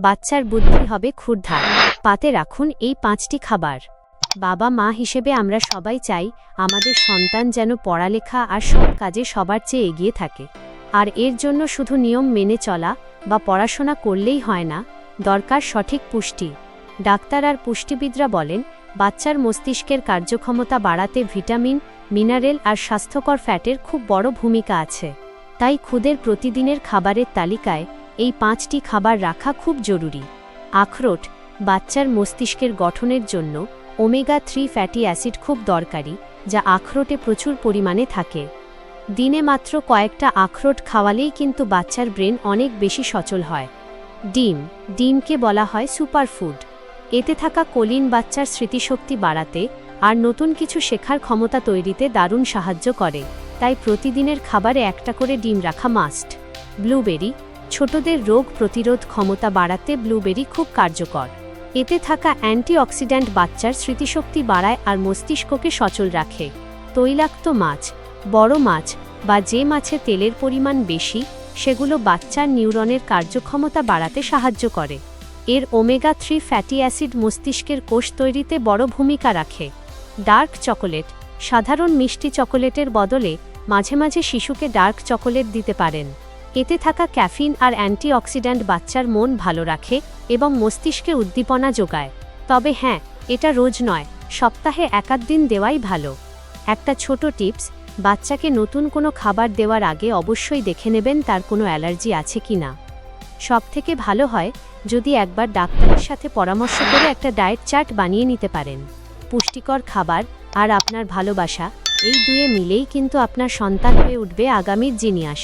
বাচ্চার বুদ্ধি হবে ক্ষুরধার। পাতে রাখুন এই 5টি খাবার। বাবা মা হিসেবে আমরা সবাই চাই আমাদের সন্তান যেন পড়ালেখা আর সব কাজে সবার চেয়ে এগিয়ে থাকে। আর এর জন্য শুধু নিয়ম মেনে চলা বা পড়াশোনা করলেই হয় না, দরকার সঠিক পুষ্টি। ডাক্তার আর পুষ্টিবিদরা বলেন বাচ্চার মস্তিষ্কের কার্যক্ষমতা বাড়াতে ভিটামিন, মিনারেল আর স্বাস্থ্যকর ফ্যাটের খুব বড় ভূমিকা আছে। তাই খুদের প্রতিদিনের খাবারের তালিকায় এই 5টি খাবার রাখা খুব জরুরি। আখরোট, বাচ্চার মস্তিষ্কের গঠনের জন্য ওমেগা-3 ফ্যাটি অ্যাসিড খুব দরকারি, যা আখরোটে প্রচুর পরিমাণে থাকে। দিনে মাত্র কয়েকটা আখরোট খাওয়ালেই কিন্তু বাচ্চার ব্রেন অনেক বেশি সচল হয়। ডিমকে বলা হয় সুপারফুড। এতে থাকা কোলিন বাচ্চার স্মৃতিশক্তি বাড়াতে আর নতুন কিছু শেখার ক্ষমতা তৈরিতে দারুণ সাহায্য করে। তাই প্রতিদিনের খাবারে একটা করে ডিম রাখা মাস্ট। ব্লুবেরি, ছোটদের রোগ প্রতিরোধ ক্ষমতা বাড়াতে ব্লুবেরি খুব কার্যকর। এতে থাকা অ্যান্টিঅক্সিডেন্ট বাচ্চার স্মৃতিশক্তি বাড়ায় আর মস্তিষ্ককে সচল রাখে। তৈলাক্ত মাছ, বড় মাছ বা যে মাছে তেলের পরিমাণ বেশি, সেগুলো বাচ্চার নিউরনের কার্যক্ষমতা বাড়াতে সাহায্য করে। এর ওমেগা-3 ফ্যাটি অ্যাসিড মস্তিষ্কের কোষ তৈরিতে বড় ভূমিকা রাখে। ডার্ক চকোলেট, সাধারণ মিষ্টি চকোলেটের বদলে মাঝে মাঝে শিশুকে ডার্ক চকোলেট দিতে পারেন। এতে থাকা ক্যাফিন আর অ্যান্টিঅক্সিডেন্ট বাচ্চার মন ভালো রাখে এবং মস্তিষ্কে উদ্দীপনা যোগায়। তবে হ্যাঁ, এটা রোজ নয়, সপ্তাহে 1-8 দিন দেওয়াই ভালো। একটা ছোট টিপস, বাচ্চাকে নতুন কোনো খাবার দেওয়ার আগে অবশ্যই দেখে নেবেন তার কোনো অ্যালার্জি আছে কি না। সবথেকে ভালো হয় যদি একবার ডাক্তারের সাথে পরামর্শ করে একটা ডায়েট চার্ট বানিয়ে নিতে পারেন। পুষ্টিকর খাবার আর আপনার ভালোবাসা, এই দুয়ে মিলেই কিন্তু আপনার সন্তান হয়ে উঠবে আগামীর জিনিয়াস।